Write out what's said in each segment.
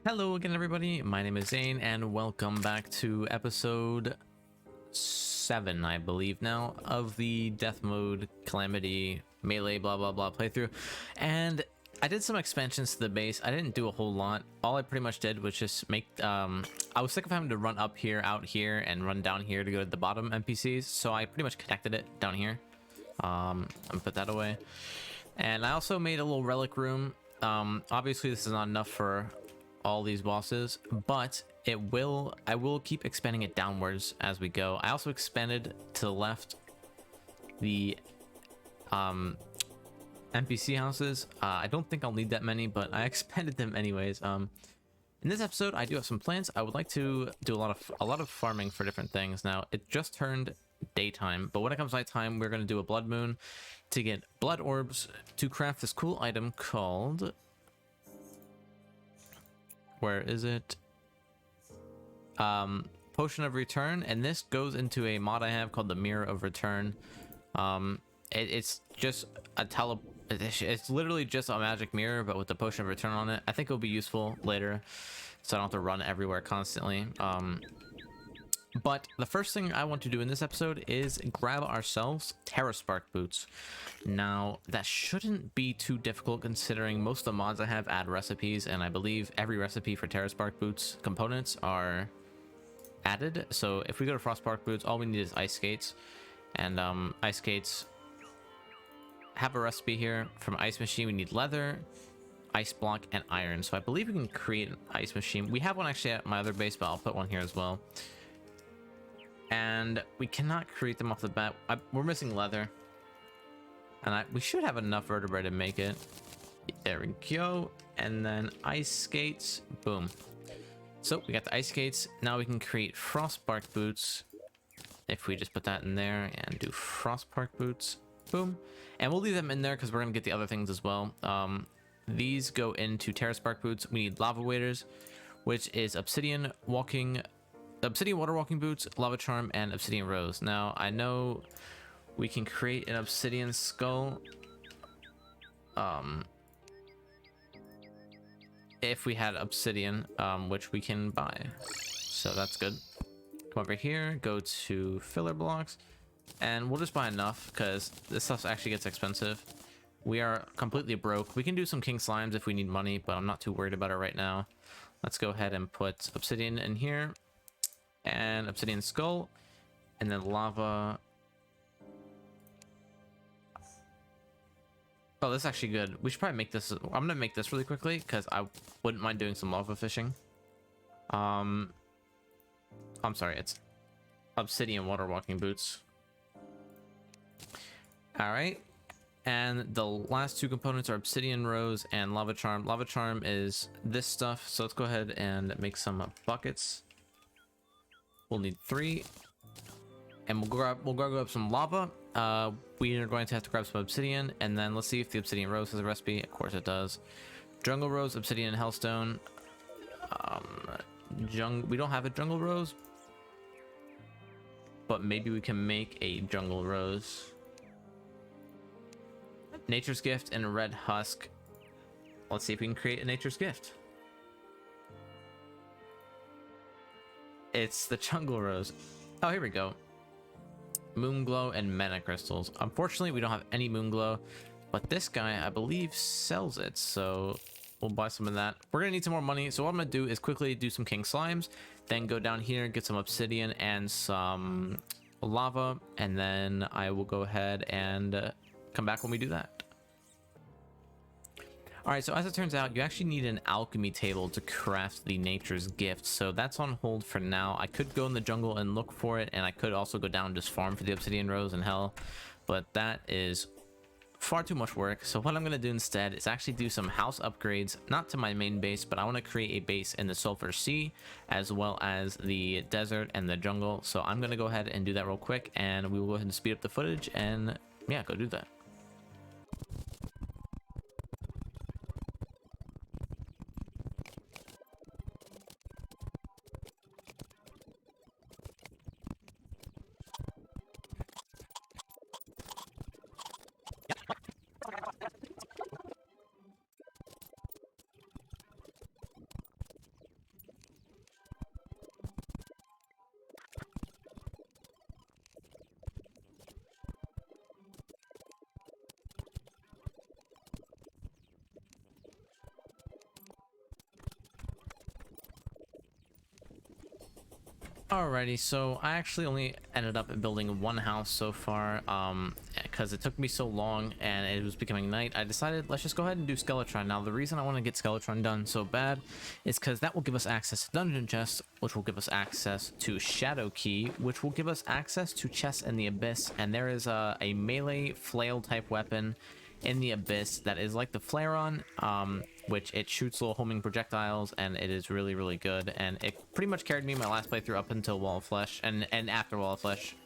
Hello again, everybody. My name is Zane, and welcome back to episode 7, I believe now, of the Death Mode Calamity Melee blah blah blah playthrough. And I did some expansions to the base. I didn't do a whole lot. All I pretty much did was just make I was sick of having to run up here, out here, and run down here to go to the bottom NPCs, so I pretty much connected it down here. And put that away. And I also made a little relic room. Obviously this is not enough for all these bosses, but I will keep expanding it downwards as we go. I also expanded to the left the NPC houses. I don't think I'll need that many, but I expanded them anyways. In this episode I do have some plans. I would like to do a lot of farming for different things. Now it just turned daytime, but when it comes nighttime, we're going to do a blood moon to get blood orbs to craft this cool item called, where is it? Potion of Return, and this goes into a mod I have called the Mirror of Return. It's just a it's literally just a magic mirror, but with the Potion of Return on it. I think it'll be useful later, so I don't have to run everywhere constantly. But the first thing I want to do in this episode is grab ourselves TerraSpark boots. Now, that shouldn't be too difficult considering most of the mods I have add recipes, and I believe every recipe for TerraSpark boots components are added. So if we go to Frostbark boots, all we need is ice skates, and ice skates have a recipe here. From ice machine, we need leather, ice block, and iron. So I believe we can create an ice machine. We have one actually at my other base, but I'll put one here as well. And we cannot create them off the bat. We're missing leather, and we should have enough vertebrae to make it. There we go. And then ice skates, boom. So we got the ice skates. Now we can create frostbark boots if we just put that in there and do frostbark boots, boom. And we'll leave them in there because we're gonna get the other things as well. These go into TerraSpark boots. We need lava waders, which is obsidian water walking boots, lava charm, and obsidian rose. Now I know we can create an obsidian skull if we had obsidian, which we can buy, so that's good. Come over here, go to filler blocks, and we'll just buy enough because this stuff actually gets expensive. We are completely broke. We can do some king slimes if we need money, but I'm not too worried about it right now. Let's go ahead and put obsidian in here, and obsidian skull, and then lava. Oh, this is actually good. We should probably make this. I'm gonna make this really quickly because I wouldn't mind doing some lava fishing. I'm sorry, it's obsidian water walking boots. All right, and the last two components are obsidian rose and lava charm. Lava charm is this stuff, so let's go ahead and make some buckets. We'll need 3, and we'll grab some lava. We are going to have to grab some obsidian, and then let's see if the obsidian rose has a recipe. Of course it does. Jungle rose, obsidian, and hellstone. We don't have a jungle rose, but maybe we can make a jungle rose. Nature's gift and red husk. Let's see if we can create a nature's gift. It's the jungle rose. Oh, here we go. Moon glow and mana crystals. Unfortunately, we don't have any moon glow, but this guy, I believe, sells it, so we'll buy some of that. We're gonna need some more money, so what I'm gonna do is quickly do some king slimes, then go down here, get some obsidian and some lava, and then I will go ahead and come back when we do that. Alright, so as it turns out, you actually need an alchemy table to craft the nature's gift, so that's on hold for now. I could go in the jungle and look for it, and I could also go down and just farm for the obsidian rose and hell, but that is far too much work. So what I'm going to do instead is actually do some house upgrades, not to my main base, but I want to create a base in the Sulphur Sea, as well as the desert and the jungle. So I'm going to go ahead and do that real quick, and we will go ahead and speed up the footage, and yeah, go do that. Alrighty, so I actually only ended up building one house so far, because it took me so long and it was becoming night. I decided let's just go ahead and do Skeletron. Now, the reason I want to get Skeletron done so bad is because that will give us access to dungeon chests, which will give us access to Shadow Key, which will give us access to chests in the Abyss, and there is a melee flail type weapon in the Abyss that is like the Flareon, which it shoots little homing projectiles, and it is really, really good, and it pretty much carried me my last playthrough up until Wall of Flesh, and after Wall of Flesh,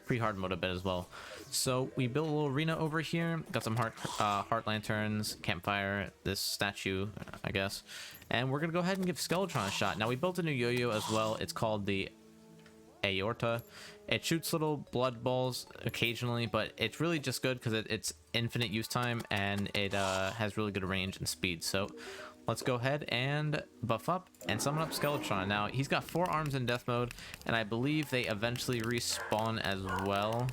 pre-hard mode a bit as well. So we built a little arena over here, got some heart lanterns, campfire, this statue, I guess, and we're gonna go ahead and give Skeletron a shot. Now, we built a new yo-yo as well. It's called the Aorta. It shoots little blood balls occasionally, but it's really just good because it's infinite use time, and it has really good range and speed. So let's go ahead and buff up and summon up Skeletron. Now, he's got 4 arms in death mode, and I believe they eventually respawn as well.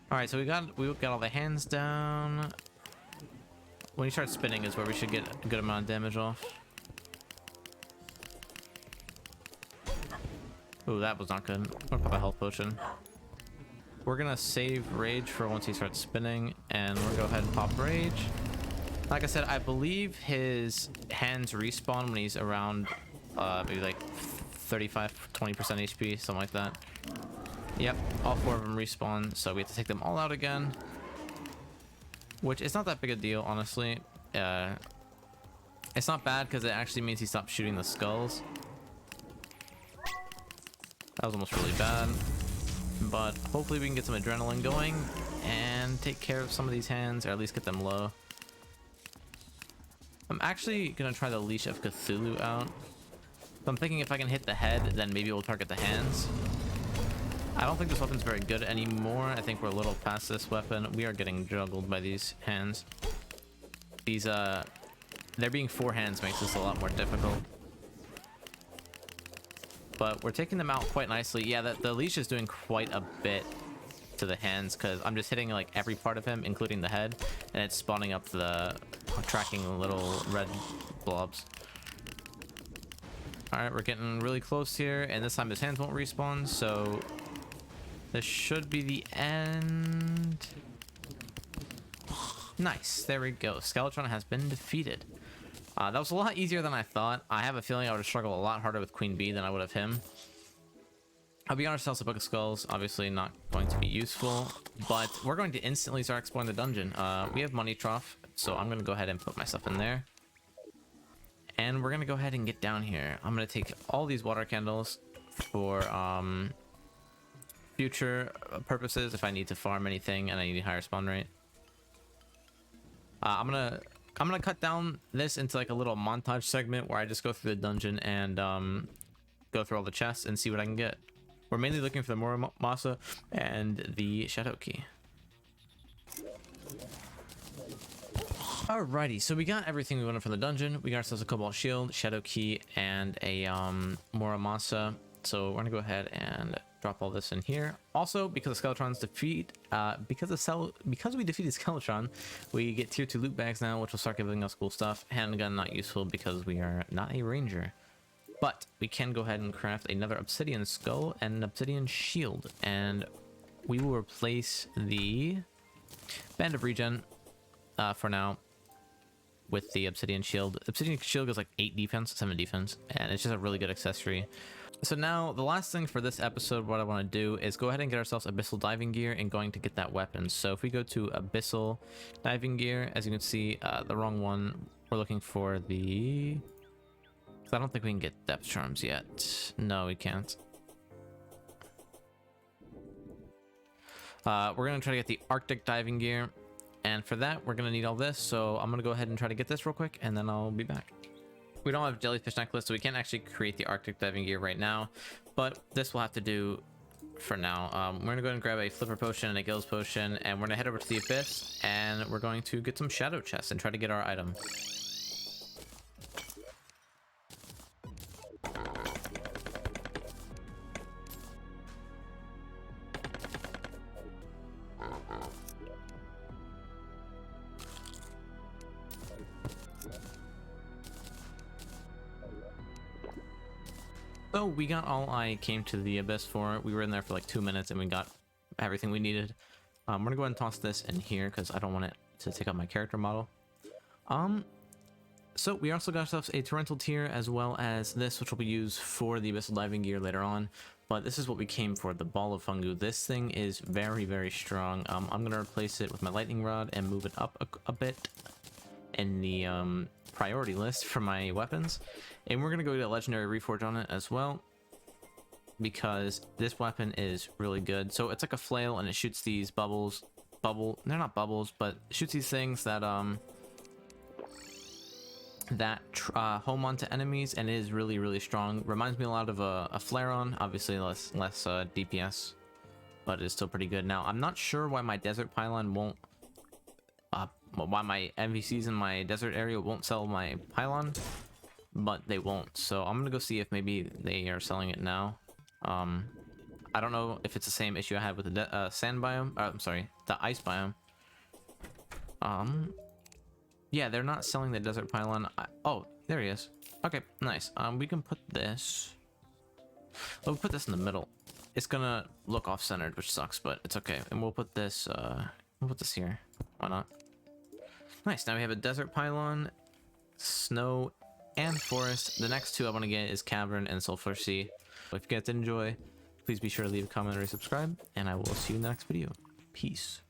All right, so we got all the hands down. When you start spinning is where we should get a good amount of damage off. Ooh, that was not good. I'm gonna pop a health potion. We're gonna save rage for once he starts spinning, and we'll go ahead and pop rage. Like I said, I believe his hands respawn when he's around maybe like 35, 20% HP, something like that. Yep, all 4 of them respawn, so we have to take them all out again. Which is not that big a deal, honestly. It's not bad because it actually means he stops shooting the skulls. That was almost really bad. But hopefully we can get some adrenaline going and take care of some of these hands, or at least get them low. I'm actually going to try the Leash of Cthulhu out. So I'm thinking if I can hit the head, then maybe we'll target the hands. I don't think this weapon's very good anymore. I think we're a little past this weapon. We are getting juggled by these hands. These, there being 4 hands makes this a lot more difficult. But we're taking them out quite nicely. Yeah, the leash is doing quite a bit to the hands, because I'm just hitting like every part of him, including the head, and it's spawning up the tracking little red blobs. All right, we're getting really close here, and this time his hands won't respawn, so this should be the end. Nice, there we go. Skeletron has been defeated. That was a lot easier than I thought. I have a feeling I would have struggled a lot harder with Queen Bee than I would have him. I'll be honest, also Book of Skulls, obviously not going to be useful, but we're going to instantly start exploring the dungeon. We have Money Trough, so I'm going to go ahead and put myself in there. And we're going to go ahead and get down here. I'm going to take all these water candles for future purposes if I need to farm anything and I need a higher spawn rate. I'm gonna cut down this into like a little montage segment where I just go through the dungeon and go through all the chests and see what I can get. We're mainly looking for the Muramasa and the Shadow Key. Alrighty, so we got everything we wanted from the dungeon. We got ourselves a Cobalt Shield, Shadow Key, and a Muramasa. So we're gonna go ahead and drop all this in here. Also, because of Skeletron's defeat, because we defeated Skeletron, we get tier 2 loot bags now, which will start giving us cool stuff. Handgun not useful because we are not a ranger, but we can go ahead and craft another obsidian skull and an obsidian shield, and we will replace the Band of Regen for now with the obsidian shield. Obsidian shield goes like 8 defense, 7 defense, and it's just a really good accessory. So now the last thing for this episode, what I want to do is go ahead and get ourselves abyssal diving gear and going to get that weapon. So if we go to abyssal diving gear, as you can see, the wrong one, we're looking for the... I don't think we can get depth charms yet. No, we can't. We're going to try to get the Arctic diving gear. And for that, we're going to need all this. So I'm going to go ahead and try to get this real quick, and then I'll be back. We don't have jellyfish necklace, so we can't actually create the Arctic diving gear right now. But this will have to do for now. We're going to go ahead and grab a flipper potion and a gills potion. And we're going to head over to the abyss. And we're going to get some shadow chests and try to get our item. So we got all I came to the abyss for. We were in there for like 2 minutes and we got everything we needed. We're gonna go ahead and toss this in here because I don't want it to take up my character model. So we also got ourselves a torrential tier as well as this, which will be used for the abyssal diving gear later on. But this is what we came for, the ball of fungu. This thing is very, very strong. I'm gonna replace it with my lightning rod and move it up a bit in the priority list for my weapons. And we're gonna go get a legendary reforge on it as well, because this weapon is really good. So it's like a flail and it shoots these they're not bubbles, but it shoots these things that home onto enemies, and it is really, really strong. Reminds me a lot of a Flareon, obviously less DPS, but it's still pretty good. Now I'm not sure why my desert pylon won't why my NPCs in my desert area won't sell my pylon, but they won't. So I'm gonna go see if maybe they are selling it now. I don't know if it's the same issue I had with the sand biome. I'm sorry, the ice biome. Yeah, they're not selling the desert pylon. Oh, there he is. Okay, nice. We can put this. We'll put this in the middle. It's gonna look off-centered, which sucks, but it's okay. And we'll put this. We'll put this here. Why not? Nice. Now we have a desert pylon, snow, and forest. The next two I want to get is cavern and sulfur sea. If you guys did enjoy, please be sure to leave a comment or subscribe, and I will see you in the next video. Peace.